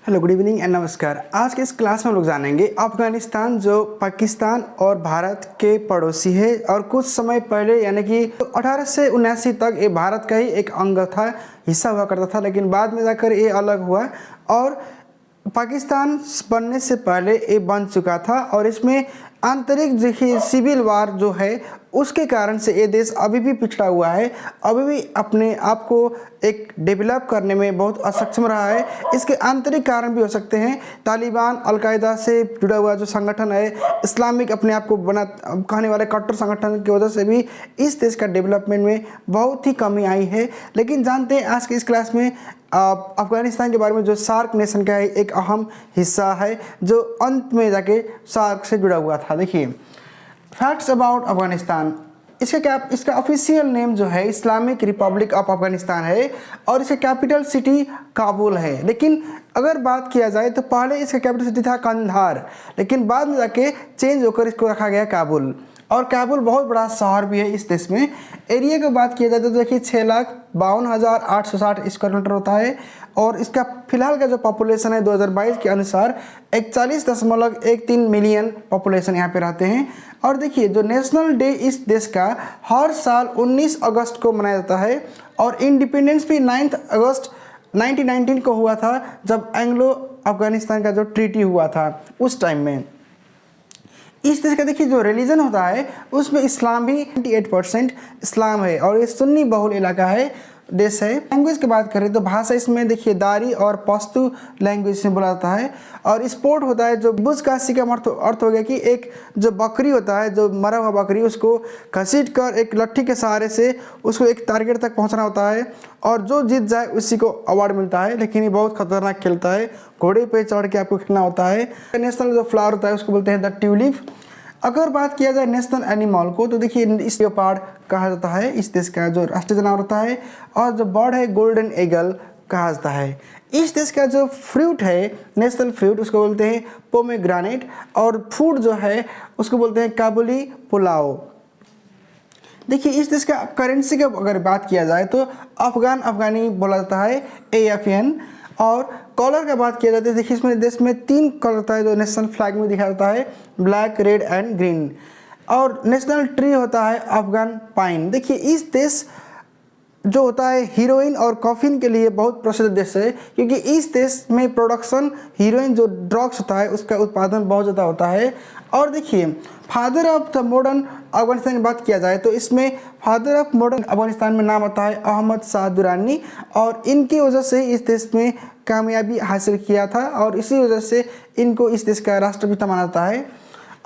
Hello, good evening and नमस्कार। आज के इस क्लास में हम लोग जानेंगे अफगानिस्तान जो पाकिस्तान और भारत के पड़ोसी है और कुछ समय पहले यानी कि 1879 तक ये भारत का ही एक अंग था, हिस्सा हुआ करता था, लेकिन बाद में जाकर ये अलग हुआ और पाकिस्तान बनने से पहले ये बन चुका था। और इसमें आंतरिक देखिए सिविल वार जो है उसके कारण से ये देश अभी भी पिछड़ा हुआ है, अभी भी अपने आप को एक डेवलप करने में बहुत असक्षम रहा है। इसके आंतरिक कारण भी हो सकते हैं, तालिबान, अलकायदा से जुड़ा हुआ जो संगठन है, इस्लामिक अपने आप को बना कहने वाले कट्टर संगठन की वजह से भी इस देश का डेवलपमेंट में बहुत ही कमी आई है। लेकिन जानते हैं आज के इस क्लास में अफगानिस्तान के बारे में जो सार्क नेशन का एक अहम हिस्सा है जो अंत में जाके सार्क से जुड़ा हुआ था। देखिए फैक्ट्स अबाउट अफगानिस्तान, इसका ऑफिशियल नेम जो है इस्लामिक रिपब्लिक ऑफ अफगानिस्तान है और इसका कैपिटल सिटी काबुल है। लेकिन अगर बात किया जाए तो पहले इसका कैपिटल सिटी था कंधार, लेकिन बाद में जाके चेंज होकर इसको रखा गया काबुल। और काबुल बहुत बड़ा शहर भी है इस देश में। एरिया की बात किया जाए तो देखिए 6,52,860 स्क्वायर किलोमीटर होता है और इसका फिलहाल का जो पॉपुलेशन है 2022 के अनुसार 41.13 मिलियन पॉपुलेशन यहाँ पे रहते हैं। और देखिए जो नेशनल डे इस देश का हर साल 19 अगस्त को मनाया जाता है और इंडिपेंडेंस भी 9 अगस्त 1919 को हुआ था, जब एंग्लो अफगानिस्तान का जो ट्रीटी हुआ था उस टाइम में। इस देश का देखिए जो रिलीजन होता है उसमें इस्लाम भी 98% इस्लाम है और ये सुन्नी बहुल इलाका है, देश है। लैंग्वेज की बात करें तो भाषा इसमें देखिए दारी और पश्तू लैंग्वेज में बोला जाता है। और स्पोर्ट होता है जो बुज़काशी का अर्थ हो गया कि एक जो बकरी होता है, जो मरा हुआ बकरी, उसको घसीट कर एक लट्ठी के सहारे से उसको एक टारगेट तक पहुंचना होता है और जो जीत जाए उसी को अवार्ड मिलता है। लेकिन ये बहुत खतरनाक खेलता है, घोड़े पे चढ़ के आपको खेलना होता है। नेशनल जो फ्लावर होता है उसको बोलते हैं द ट्यूलिप। अगर बात किया जाए नेशनल एनिमल को तो देखिए इस लेपर्ड कहा जाता है, इस देश का जो राष्ट्रीय जानवर होता है। और जो बर्ड है गोल्डन ईगल कहा जाता है। इस देश का जो फ्रूट है नेशनल फ्रूट उसको बोलते हैं पोमेग्रेनेट और फूड जो है उसको बोलते हैं काबुली पुलाव। देखिए इस देश का करेंसी का अगर बात किया जाए तो अफगानी बोला जाता है AFN। और कलर का बात किया जाता है, देखिए इसमें देश में 3 कलर होता है जो नेशनल फ्लैग में दिखाया जाता है, ब्लैक, रेड एंड ग्रीन। और नेशनल ट्री होता है अफगान पाइन। देखिए इस देश जो होता है हीरोइन और कॉफिन के लिए बहुत प्रसिद्ध देश है, क्योंकि इस देश में प्रोडक्शन हीरोइन जो ड्रग्स होता है उसका उत्पादन बहुत ज़्यादा होता है। और देखिए father of the modern Afghanistan की बात किया जाए तो इसमें फादर ऑफ मॉडर्न अफगानिस्तान में नाम आता है अहमद शाह दुरानी और इनकी वजह से इस देश में कामयाबी हासिल किया था और इसी वजह से इनको इस देश का राष्ट्रपिता माना जाता है।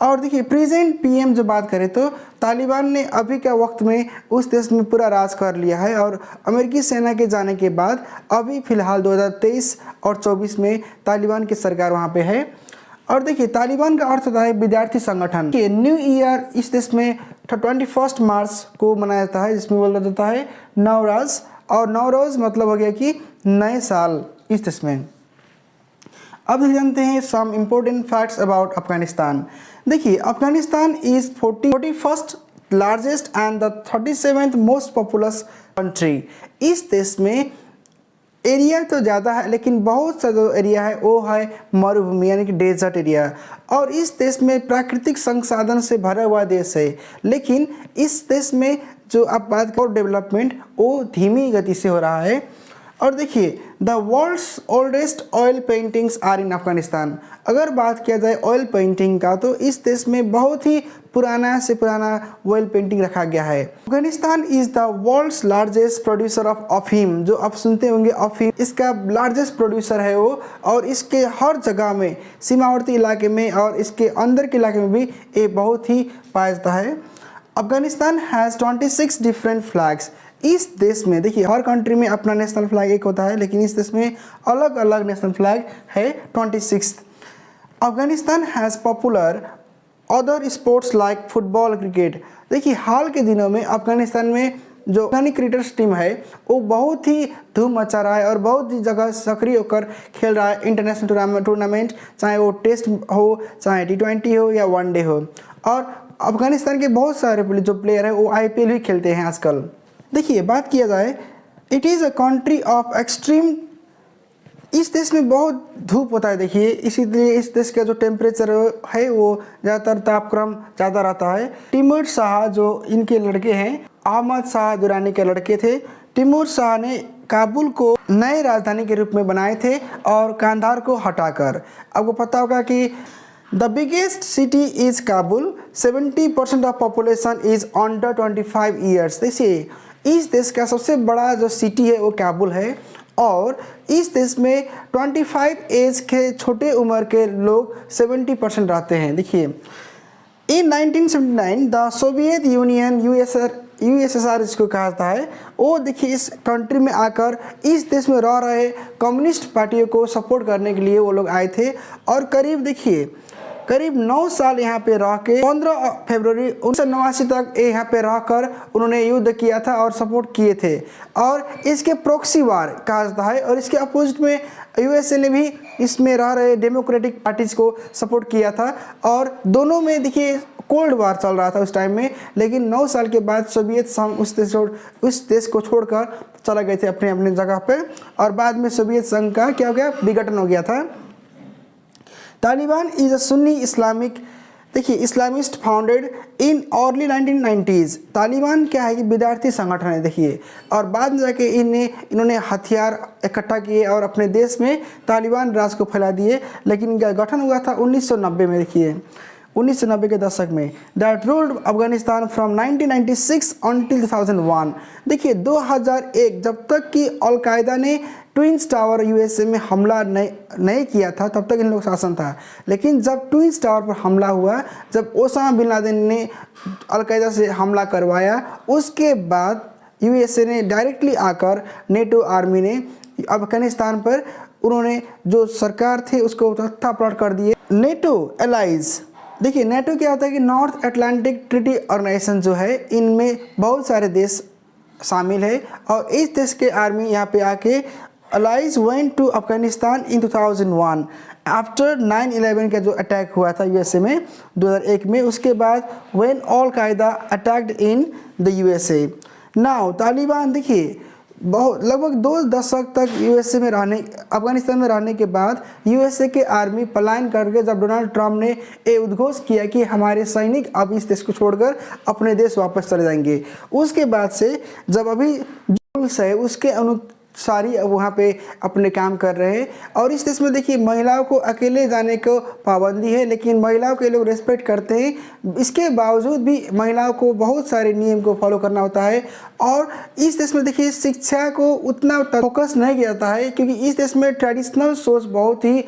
और देखिए प्रेजेंट PM जो बात करें तो तालिबान ने अभी के वक्त में उस देश में पूरा राज कर लिया है और अमेरिकी सेना के जाने के बाद अभी फ़िलहाल 2023 और 24 में तालिबान की सरकार वहाँ पे है। और देखिए तालिबान का अर्थ होता है विद्यार्थी संगठन। न्यू ईयर इस देश में 21 मार्च को मनाया जाता है, जिसमें बोला जाता है नवराज। और नवरोज मतलब हो गया कि नए साल इस देश में। अब जानते हैं some important facts about Afghanistan. देखिए Afghanistan is 41st largest and the 37th most populous country. इस देश में एरिया तो ज़्यादा है लेकिन बहुत सा जो एरिया है वो है मरुभूमि यानी कि डेजर्ट एरिया। और इस देश में प्राकृतिक संसाधन से भरा हुआ देश है, लेकिन इस देश में जो आप बात करो डेवलपमेंट वो धीमी गति से हो रहा है। और देखिए the world's oldest oil paintings are in Afghanistan. अगर बात किया जाए ऑयल पेंटिंग का तो इस देश में बहुत ही पुराना से पुराना ऑयल पेंटिंग रखा गया है। Afghanistan is the world's largest producer of अफीम। जो आप सुनते होंगे अफीम, इसका लार्जेस्ट प्रोड्यूसर है वो। और इसके हर जगह में सीमावर्ती इलाके में और इसके अंदर के इलाके में भी ये बहुत ही पाया जाता है। Afghanistan has 26 different flags. इस देश में देखिए हर कंट्री में अपना नेशनल फ्लैग एक होता है, लेकिन इस देश में अलग अलग नेशनल फ्लैग है 26। Afghanistan has popular other sports like football, cricket. देखिए हाल के दिनों में अफगानिस्तान में जो अफगानी क्रिकेटर्स टीम है वो बहुत ही धूम मचा रहा है और बहुत ही जगह सक्रिय होकर खेल रहा है इंटरनेशनल टूर्नामेंट, चाहे वो टेस्ट हो, चाहे T20 हो या वनडे हो। और अफगानिस्तान के बहुत सारे जो प्लेयर हैं वो IPL भी खेलते हैं आजकल। देखिए बात किया जाए, it is a country of extreme इस देश में बहुत धूप होता है देखिए, इसीलिए इस देश का जो टेम्परेचर है वो ज़्यादातर तापक्रम ज़्यादा रहता है। तिमूर शाह जो इनके लड़के हैं, अहमद शाह दुरानी के लड़के थे। तिमूर शाह ने काबुल को नए राजधानी के रूप में बनाए थे और कांधार को हटाकर। आपको पता होगा कि the biggest city is Kabul, 70% of population is under 25 years. देखिए इस देश का सबसे बड़ा जो सिटी है वो काबुल है और इस देश में 25 एज के छोटे उम्र के लोग 70% रहते हैं। देखिए इन 1979 द सोवियत यूनियन यूएसएसआर इसको कहा जाता है, वो देखिए इस कंट्री में आकर इस देश में रह रहे कम्युनिस्ट पार्टियों को सपोर्ट करने के लिए वो लोग आए थे और करीब 9 साल यहाँ पे रह के 15 फरवरी 1989 तक यहाँ पे रहकर उन्होंने युद्ध किया था और सपोर्ट किए थे और इसके प्रॉक्सी वार कहा जाता है। और इसके अपोजिट में यूएसए ने भी इसमें रह रहे डेमोक्रेटिक पार्टीज को सपोर्ट किया था और दोनों में देखिए कोल्ड वार चल रहा था उस टाइम में। लेकिन 9 साल के बाद सोवियत संघ उस देश को छोड़कर चला गए थे अपने अपने जगह पे और बाद में सोवियत संघ का क्या हो गया, विघटन हो गया था। Taliban is a Sunni Islamic, देखिए Islamist founded in early 1990s। Taliban क्या है कि विद्यार्थी संगठन है देखिए, और बाद में जाके इन्होंने हथियार इकट्ठा किए और अपने देश में तालिबान राज को फैला दिए। लेकिन इनका गठन हुआ था 1990 में, देखिए 1990 के दशक में। That ruled Afghanistan from 1996 until 2001। देखिए 2001 जब तक कि अलकायदा ने ट्विंस टावर यूएसए में हमला नहीं किया था तब तक इन लोग शासन था। लेकिन जब ट्विंस टावर पर हमला हुआ, जब ओसामा बिन लादेन ने अलकायदा से हमला करवाया, उसके बाद यूएसए ने डायरेक्टली आकर नेटो आर्मी ने अफगानिस्तान पर उन्होंने जो सरकार थे उसको तख्ता पलट कर दिए। नेटो एलाइज, देखिए नेटो क्या होता है कि नॉर्थ अटलांटिक ट्रीटी ऑर्गेनाइजेशन जो है, इनमें बहुत सारे देश शामिल है और इस देश के आर्मी यहाँ पे आके allies went to Afghanistan in 2001 after 9/11 का जो अटैक हुआ था यूएसए में 2001 में। उसके बाद व्हेन अल कायदा attacked in the USA. Now Taliban देखिए बहुत लगभग 2 दशक तक अफगानिस्तान में रहने के बाद यूएसए के आर्मी पलायन करके जब डोनाल्ड ट्रंप ने ये उद्घोष किया कि हमारे सैनिक अब इस देश को छोड़कर अपने देश वापस चले जाएंगे, उसके बाद से जब अभी जो रूल्स है उसके सारी वहाँ पे अपने काम कर रहे हैं। और इस देश में देखिए महिलाओं को अकेले जाने को पाबंदी है, लेकिन महिलाओं के लोग रेस्पेक्ट करते हैं। इसके बावजूद भी महिलाओं को बहुत सारे नियम को फॉलो करना होता है। और इस देश में देखिए शिक्षा को उतना फोकस नहीं किया जाता है क्योंकि इस देश में ट्रेडिशनल सोच बहुत ही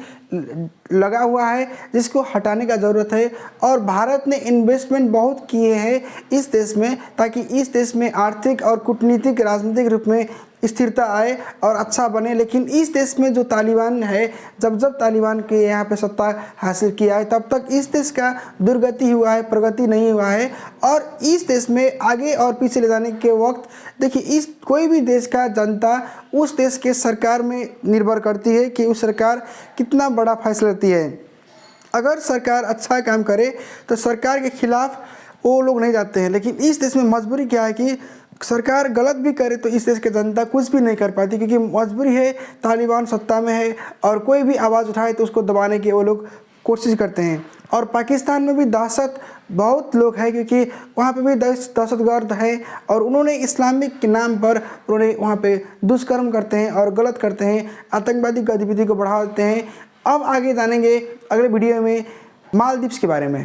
लगा हुआ है जिसको हटाने का ज़रूरत है। और भारत ने इन्वेस्टमेंट बहुत किए हैं इस देश में ताकि इस देश में आर्थिक और कूटनीतिक राजनीतिक रूप में स्थिरता आए और अच्छा बने। लेकिन इस देश में जो तालिबान है, जब तालिबान के यहाँ पे सत्ता हासिल किया है तब तक इस देश का दुर्गति हुआ है, प्रगति नहीं हुआ है। और इस देश में आगे और पीछे ले जाने के वक्त देखिए कोई भी देश का जनता उस देश के सरकार में निर्भर करती है कि उस सरकार कितना बड़ा फैसला लेती है। अगर सरकार अच्छा काम करे तो सरकार के खिलाफ वो लोग नहीं जाते हैं। लेकिन इस देश में मजबूरी क्या है कि सरकार गलत भी करे तो इस देश की जनता कुछ भी नहीं कर पाती क्योंकि मजबूरी है, तालिबान सत्ता में है और कोई भी आवाज़ उठाए तो उसको दबाने की वो लोग कोशिश करते हैं। और पाकिस्तान में भी दहशत बहुत लोग हैं क्योंकि वहाँ पे भी दहशतगर्द है और उन्होंने इस्लामिक के नाम पर उन्होंने वहाँ पे दुष्कर्म करते हैं और गलत करते हैं, आतंकवादी गतिविधि को बढ़ा देते हैं। अब आगे जानेंगे अगले वीडियो में मालदीव्स के बारे में।